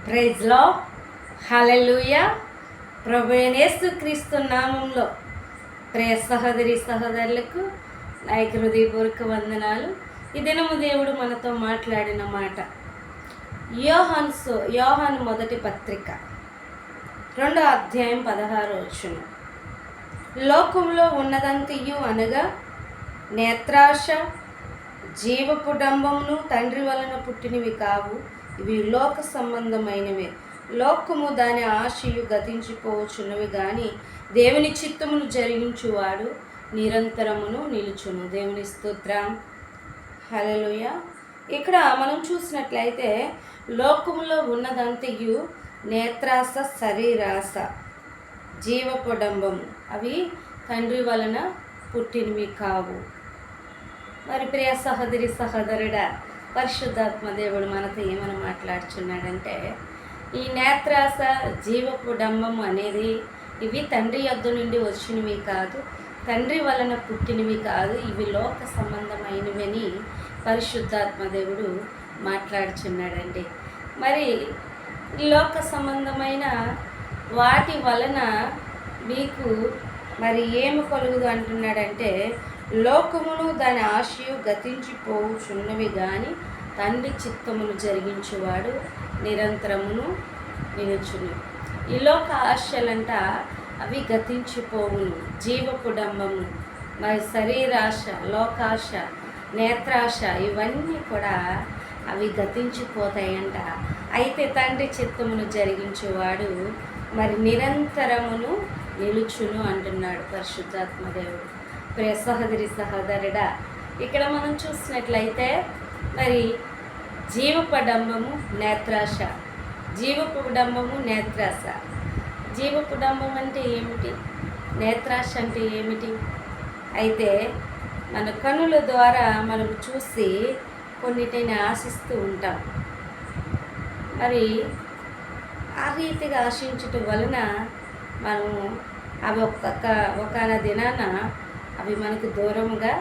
Praise లో హల్లెలూయా. ప్రభువైన యేసుక్రీస్తు నామంలో ప్రియ సహోదరి సహోదరులకు నా హృదయపూర్వక వందనాలు. ఈ దినము దేవుడు మనతో మాట్లాడిన మాట యోహాను మొదటి పత్రిక 2వ అధ్యాయం 16వ వచనం. లోకంలో ఉన్నదంతయు అనగా నేత్రాశ, జీవపు డంబమును తండ్రి వలన పుట్టినవి కావు, ఇవి లోక సంబంధమైనవే. లోకము దాని ఆశయు గతించిపోవచ్చున్నవి కానీ దేవుని చిత్తమును జరిగించువాడు నిరంతరమును నిలుచును. దేవుని స్తోత్రం, హల్లెలూయా. ఇక్కడ మనం చూసినట్లయితే లోకములో ఉన్నదంతయు నేత్రాస, శరీరాస, జీవపు డంబము అవి తండ్రి వలన పుట్టినవి కావు. మరి ప్రియ సహోదరి సహోదరుడా, పరిశుద్ధాత్మ దేవుడు మనతో ఏమని మాట్లాడుచున్నాడంటే, ఈ నేత్రాస, జీవపు డంబము అనేది ఇవి తండ్రి యొద్ద నుండి వచ్చినవి కాదు, తండ్రి వలన పుట్టినవి కాదు, ఇవి లోక సంబంధమైనవని పరిశుద్ధాత్మ దేవుడు మాట్లాడుచున్నాడండి. మరి లోక సంబంధమైన వాటి వలన మీకు మరి ఏమి కలుగుదు అంటున్నాడంటే, లోకమును దాని ఆశయు గతించిపోవుచున్నవి కానీ తండ్రి చిత్తమును జరిగించువాడు నిరంతరమును నిలుచును. ఈ లోక ఆశలంట అవి గతించిపోవును. జీవపు డంబము, మరి శరీరాశ, లోకాశ, నేత్రాశ ఇవన్నీ కూడా అవి గతించిపోతాయంట. అయితే తండ్రి చిత్తమును జరిగించేవాడు మరి నిరంతరమును నిలుచును అంటున్నాడు పరిశుద్ధాత్మ దేవుడు. ప్రియ సహోదరి సహోదరుడా, ఇక్కడ మనం చూసినట్లయితే మరి జీవపు డంబము, నేత్రాశ, జీవపు డంబము, నేత్రాశ. జీవపు డంబం అంటే ఏమిటి? నేత్రాశ అంటే ఏమిటి? అయితే మన కనుల ద్వారా మనం చూసి కొన్నిటిని ఆశిస్తూ ఉంటాం. మరి ఆ రీతిగా ఆశించటం వలన మనము అవి ఒకాన దినాన అవి మనకు దూరంగా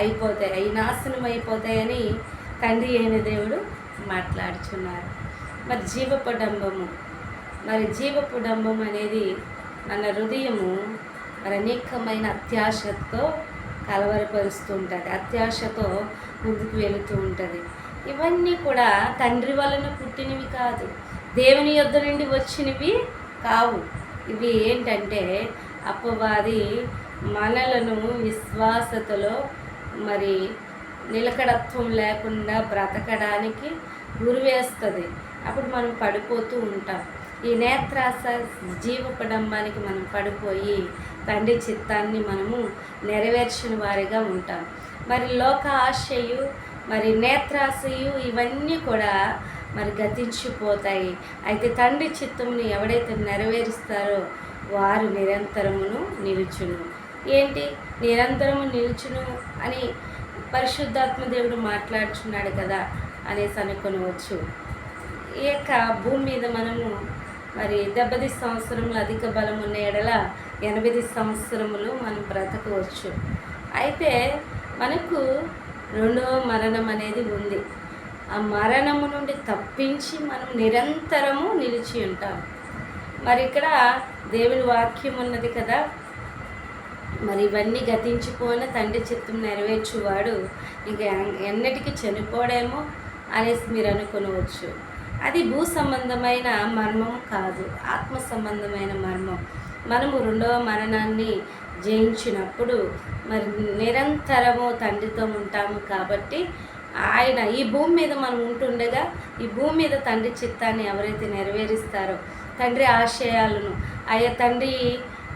అయిపోతాయి, అవి నాశనం అయిపోతాయని తండ్రి అయిన దేవుడు మాట్లాడుచున్నారు. మరి జీవపు డంబము, మరి జీవపు డంబం అనేది మన హృదయము మరి అనేకమైన అత్యాశతో కలవరపరుస్తూ ఉంటుంది, అత్యాశతో ముందుకు వెళుతూ ఉంటుంది. ఇవన్నీ కూడా తండ్రి వలన పుట్టినవి కాదు, దేవుని యొద్ద నుండి వచ్చినవి కావు. ఇవి ఏంటంటే అపవాది మనలను విశ్వాసతలో మరి నిలకడత్వం లేకుండా బ్రతకడానికి గురివేస్తుంది. అప్పుడు మనం పడిపోతూ ఉంటాం. ఈ నేత్రాస, జీవపు డంబానికి మనం పడిపోయి తండ్రి చిత్తాన్ని మనము నెరవేర్చిన వారిగా ఉంటాం. మరి లోక ఆశయు, మరి నేత్రాశయు ఇవన్నీ కూడా మరి గతించిపోతాయి. అయితే తండ్రి చిత్తమును ఎవడైతే నెరవేరుస్తారో వారు నిరంతరమును నిలుచును. ఏంటి నిరంతరము నిలుచును అని పరిశుద్ధాత్మ దేవుడు మాట్లాడుచున్నాడు కదా అనేసి అనుకొనవచ్చు. ఈ యొక్క భూమి మీద మనము మరి 70 సంవత్సరములు అధిక బలం ఉన్న ఎడల 80 సంవత్సరములు మనం బ్రతకవచ్చు. అయితే మనకు రెండవ మరణం అనేది ఉంది. ఆ మరణము నుండి తప్పించి మనం నిరంతరము నిలిచి ఉంటాం. మరి ఇక్కడ దేవుని వాక్యం ఉన్నది కదా, మరి ఇవన్నీ గతించిపోయిన తండ్రి చిత్తం నెరవేర్చువాడు ఇంకా ఎన్నటికీ చనిపోడేమో అనేసి మీరు అనుకోవచ్చు. అది భూ సంబంధమైన మర్మం కాదు, ఆత్మ సంబంధమైన మర్మం. మనము రెండవ మరణాన్ని జయించినప్పుడు మరి నిరంతరము తండ్రితో ఉంటాము. కాబట్టి ఆయన ఈ భూమి మీద మనం ఉంటుండగా ఈ భూమి మీద తండ్రి చిత్తాన్ని ఎవరైతే నెరవేరుస్తారో, తండ్రి ఆశయాలను ఆయా తండ్రి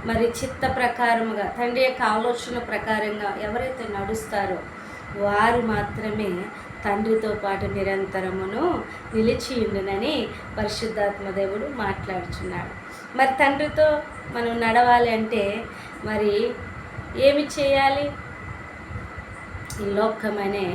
మరి చిత్త ప్రకారముగా, తండ్రి యొక్క ఆలోచన ప్రకారంగా ఎవరైతే నడుస్తారో వారు మాత్రమే తండ్రితో పాటు నిరంతరమును నిలిచి ఉండునని పరిశుద్ధాత్మ దేవుడు మాట్లాడుచున్నాడు. మరి తండ్రితో మనం నడవాలి అంటే మరి ఏమి చేయాలి? ఈ లోకమనే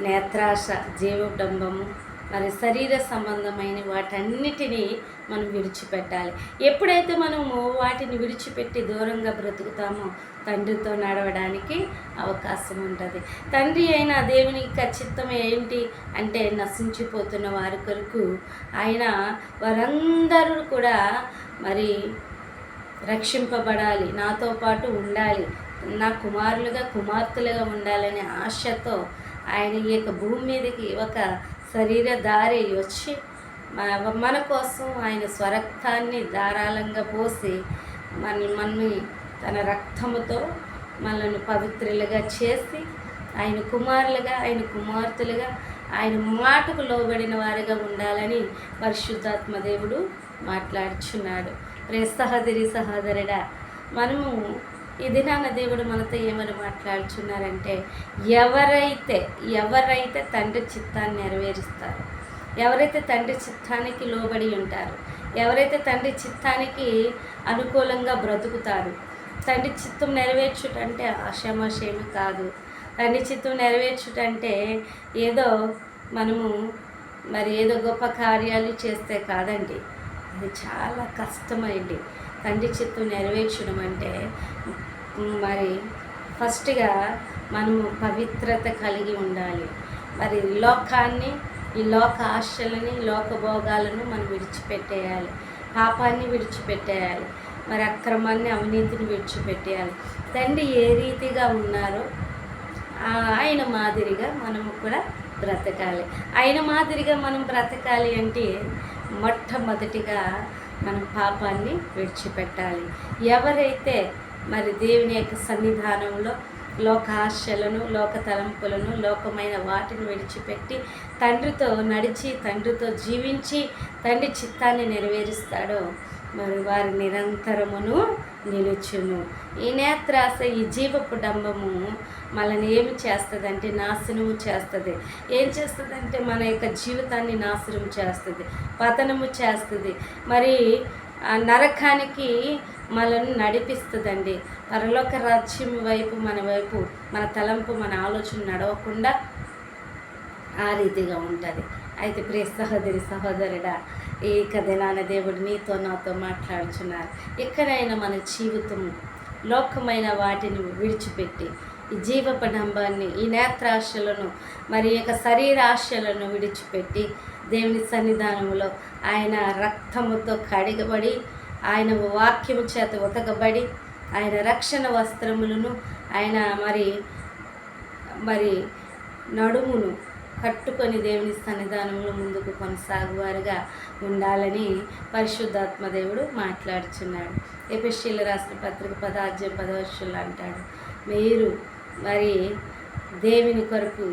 నేత్రాశ, జీవడంబము, మరి శరీర సంబంధమైన వాటన్నిటినీ మనం విడిచిపెట్టాలి. ఎప్పుడైతే మనము వాటిని విడిచిపెట్టి దూరంగా బ్రతుకుతామో తండ్రితో నడవడానికి అవకాశం ఉంటుంది. తండ్రి అయిన దేవుని యొక్క చిత్తం ఏంటి అంటే నశించిపోతున్న వారి కొరకు ఆయన వారందరూ కూడా మరి రక్షింపబడాలి, నాతో పాటు ఉండాలి, నా కుమారులుగా కుమార్తెలుగా ఉండాలనే ఆశతో ఆయన ఈ యొక్క భూమి మీదకి ఒక శరీరధారి వచ్చి మన కోసం ఆయన స్వరక్తాన్ని ధారాళంగా పోసి మనల్ని తన రక్తముతో మనల్ని పవిత్రులుగా చేసి ఆయన కుమారులుగా ఆయన కుమార్తెలుగా ఆయన మాటకు లోబడిన వారిగా ఉండాలని పరిశుద్ధాత్మ దేవుడు మాట్లాడుచున్నాడు. సహోదరి సహోదరుడా, మనము ఈ దినాన దేవుడు మనతో ఏమని మాట్లాడుచున్నారంటే, ఎవరైతే తండ్రి చిత్తాన్ని నెరవేరుస్తారో, ఎవరైతే తండ్రి చిత్తానికి లోబడి ఉంటారో, ఎవరైతే తండ్రి చిత్తానికి అనుకూలంగా బ్రతుకుతారు. తండ్రి చిత్తం నెరవేర్చుటంటే ఆషామాషేమి కాదు. తండ్రి చిత్తం నెరవేర్చుటంటే ఏదో మనము ఏదో గొప్ప కార్యాలు చేస్తే కాదండి. అది చాలా కష్టమైంది. తండ్రి చిత్తం నెరవేర్చడం అంటే ఫస్ట్గా మనము పవిత్రత కలిగి ఉండాలి. లోకాన్ని, ఈ లోక ఆశలని, లోక భోగాలను మనం విడిచిపెట్టేయాలి. పాపాన్ని విడిచిపెట్టేయాలి. అక్రమాన్ని, అవినీతిని విడిచిపెట్టేయాలి. తండ్రి ఏ రీతిగా ఉన్నారో ఆయన మాదిరిగా మనము కూడా బ్రతకాలి. ఆయన మాదిరిగా మనం బ్రతకాలి అంటే మొట్టమొదటిగా మనం పాపాన్ని విడిచిపెట్టాలి. ఎవరైతే దేవుని యొక్క సన్నిధానంలో లోక ఆశలను, లోక తలంపులను, లోకమైన వాటిని విడిచిపెట్టి తండ్రితో నడిచి, తండ్రితో జీవించి తండ్రి చిత్తాన్ని నెరవేరుస్తాడో వారి నిరంతరమును నిలుచును. ఈ నేత్రాస, ఈ జీవపు డంబము మనల్ని ఏమి చేస్తుందంటే నాశనము చేస్తుంది. ఏం చేస్తుందంటే మన యొక్క జీవితాన్ని నాశనం చేస్తుంది, పతనము చేస్తుంది, నరకానికి మనల్ని నడిపిస్తుందండి. పరలోక రాజ్యం వైపు మన తలంపు, మన ఆలోచన నడవకుండా ఆ రీతిగా ఉంటుంది. అయితే ప్రియ సహోదరి సహోదరుడా, ఈ దినాన దేవుడు నీతో నాతో మాట్లాడుచున్నారు. ఎక్కడైనా మన జీవితం లోకమైన వాటిని విడిచిపెట్టి ఈ జీవపడంబాన్ని, ఈ నేత్రాశలను, యొక్క శరీరాశలను విడిచిపెట్టి దేవుని సన్నిధానంలో ఆయన రక్తముతో కడిగబడి, ఆయన వాక్యము చేత ఉతకబడి, ఆయన రక్షణ వస్త్రములను, ఆయన నడుమును కట్టుకొని దేవుని సన్నిధానంలో ముందుకు కొనసాగువారుగా ఉండాలని పరిశుద్ధాత్మ దేవుడు మాట్లాడుచున్నాడు. ఎఫెసీయులకు రాసిన పత్రిక 10:10 అంటాడు, మీరు దేవుని కొరకు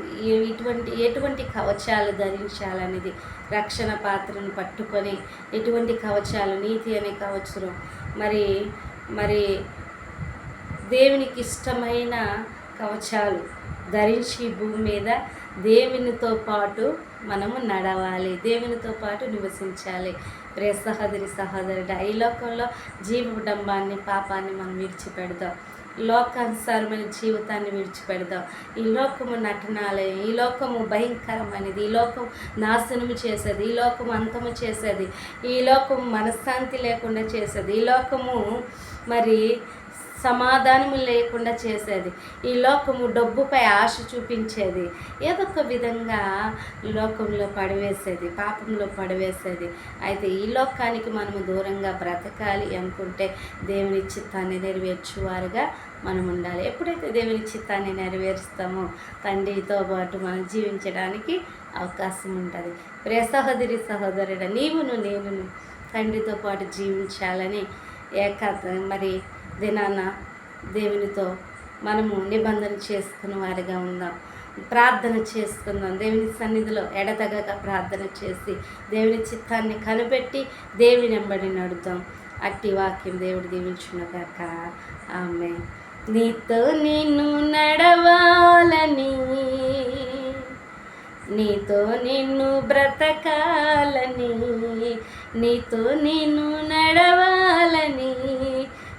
ఎటువంటి కవచాలు ధరించాలనేది, రక్షణ పాత్రను పట్టుకొని ఎటువంటి కవచాలు, నీతి అనే కవచం, దేవునికి ఇష్టమైన కవచాలు ధరించి భూమి మీద దేవునితో పాటు మనము నడవాలి, దేవునితో పాటు నివసించాలి. ప్రియ సహోదరి సహోదరుడా, ఈ లోకంలో జీవడంబాన్ని, పాపాన్ని మనం విడిచిపెడదాం. లోకానుసారమైన జీవితాన్ని విడిచిపెడదాం. ఈ లోకము నటనాలయం, ఈ లోకము భయంకరమైనది, ఈ లోకం నాశనము చేసేది, ఈ లోకము అంతము చేసేది, ఈ లోకము మనశ్శాంతి లేకుండా చేసేది, ఈ లోకము సమాధానము లేకుండా చేసేది, ఈ లోకము డబ్బుపై ఆశ చూపించేది, ఏదో ఒక విధంగా లోకంలో పడివేసేది, పాపంలో పడివేసేది. అయితే ఈ లోకానికి మనము దూరంగా బ్రతకాలి అనుకుంటే దేవుని చిత్తాన్ని నెరవేర్చువారుగా మనం ఉండాలి. ఎప్పుడైతే దేవుని చిత్తాన్ని నెరవేరుస్తామో తండ్రితో పాటు మనం జీవించడానికి అవకాశం ఉంటుంది. ప్రియ సహోదరి సహోదరుడా, నీవును నేనును తండ్రితో పాటు జీవించాలని దినాన దేవునితో మనము నిబంధన చేసుకున్న వారిగా ఉందాం. ప్రార్థన చేసుకుందాం. దేవుని సన్నిధిలో ఎడతగక ప్రార్థన చేసి దేవుని చిత్తాన్ని కనిపెట్టి దేవుని వెంబడి నడుద్దాం. అట్టి వాక్యం దేవుడు దీవించునుగాక. ఆమేన్. నీతో నిన్ను నడవాలని, నీతో నిన్ను బ్రతకాలని, నీతో నిన్ను నడవాలని,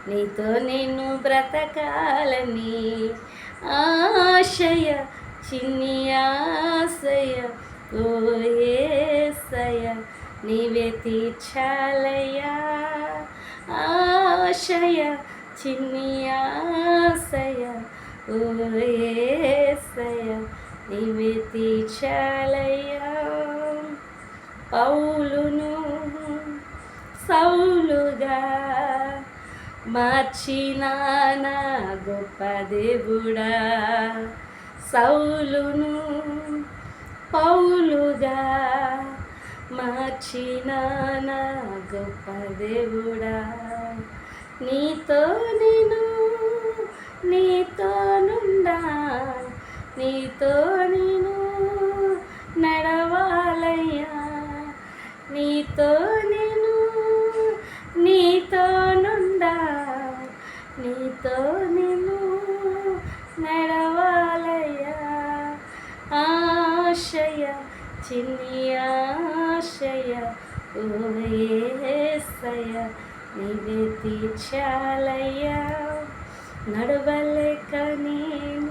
నీతో నిన్ను బ్రతకాలని ఆశయ, చిన్ని ఆశయ ఓ ఏసయ్య నీవే తీర్చాలయ్యా ఆశయ చిన్ని ఆశయ ఓ ఏసయ్య నీవే తీర్చాలయ్యా పౌలును సౌలుగా మార్చిన నా గొప్ప దేవుడా సౌలును పౌలుగా మార్చిన నా గొప్ప దేవుడా నీతో నేను నీతోనుండా నీతో నేను నడవాలయ్యా నీతో నేను నీతోనుండా నీతో నేను నడవాలయ్యా ఆశయ చిన్ని ఆశయ ఓ యేసయ్య నీవే తీర్చాలయ్యా నడవలేక నేను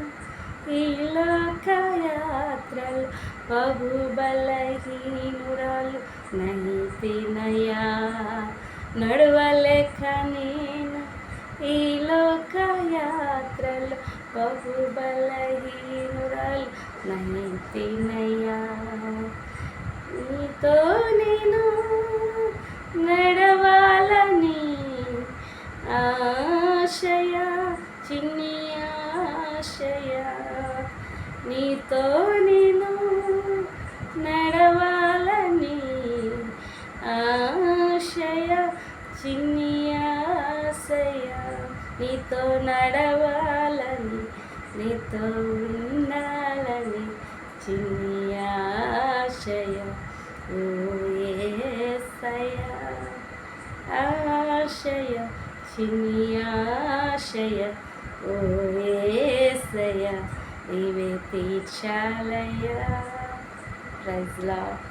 ఈ లోకయాత్రలు బహుబలహీనురాలు నైతినయా నడవలేక నేను ఈ లోకయాత్రలు బహుబలహీనురాలు నైతినయా నీతో నేను నడవాలని ఆశయ చిన్ని ఆశయ నీతో నేను నడవాలని ఆశయ చిన్ని ఆశయ నీతో నడవాలని నీతో ఉండాలని చిన్ని ఆశయ ఓ యేసయ్య ఆశయ చిన్ని ఆశయ ఓ యేసయ్య నీవే తీర్చాలయ్యా ప్రైజ్ లార్డ్